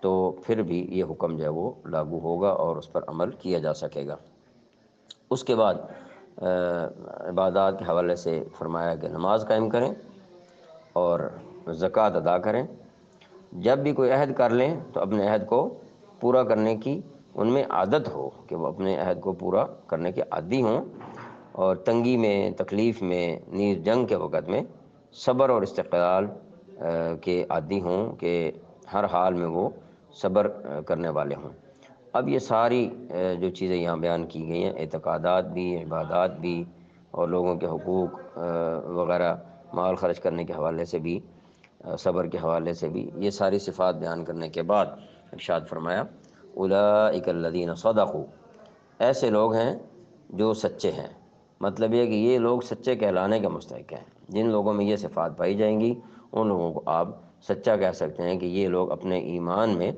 تو پھر بھی یہ حکم جو ہے وہ لاگو ہوگا اور اس پر عمل کیا جا سکے گا۔ اس کے بعد عبادات کے حوالے سے فرمایا کہ نماز قائم کریں اور زکوٰۃ ادا کریں۔ جب بھی کوئی عہد کر لیں تو اپنے عہد کو پورا کرنے کی ان میں عادت ہو، کہ وہ اپنے عہد کو پورا کرنے کے عادی ہوں، اور تنگی میں، تکلیف میں، نیز جنگ کے وقت میں صبر اور استقلال کے عادی ہوں، کہ ہر حال میں وہ صبر کرنے والے ہوں۔ اب یہ ساری جو چیزیں یہاں بیان کی گئی ہیں، اعتقادات بھی، عبادات بھی، اور لوگوں کے حقوق وغیرہ، مال خرچ کرنے کے حوالے سے بھی، صبر کے حوالے سے بھی، یہ ساری صفات بیان کرنے کے بعد ارشاد فرمایا اولئک الذین صدقوا، ایسے لوگ ہیں جو سچے ہیں۔ مطلب یہ کہ یہ لوگ سچے کہلانے کے مستحق ہیں۔ جن لوگوں میں یہ صفات پائی جائیں گی ان لوگوں کو آپ سچا کہہ سکتے ہیں، کہ یہ لوگ اپنے ایمان میں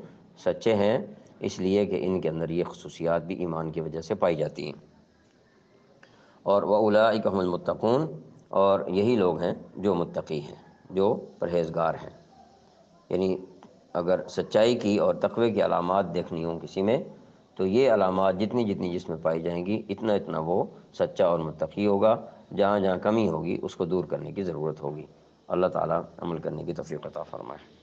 سچے ہیں، اس لیے کہ ان کے اندر یہ خصوصیات بھی ایمان کی وجہ سے پائی جاتی ہیں۔ اور وَأُولَٰئِکَ هُمُ الْمُتَّقُونَ، اور یہی لوگ ہیں جو متقی ہیں، جو پرہیزگار ہیں۔ یعنی اگر سچائی کی اور تقوی کی علامات دیکھنی ہوں کسی میں، تو یہ علامات جتنی جتنی جس میں پائی جائیں گی، اتنا اتنا وہ سچا اور متقی ہوگا۔ جہاں جہاں کمی ہوگی اس کو دور کرنے کی ضرورت ہوگی۔ اللہ تعالیٰ عمل کرنے کی توفیق عطا فرمائے۔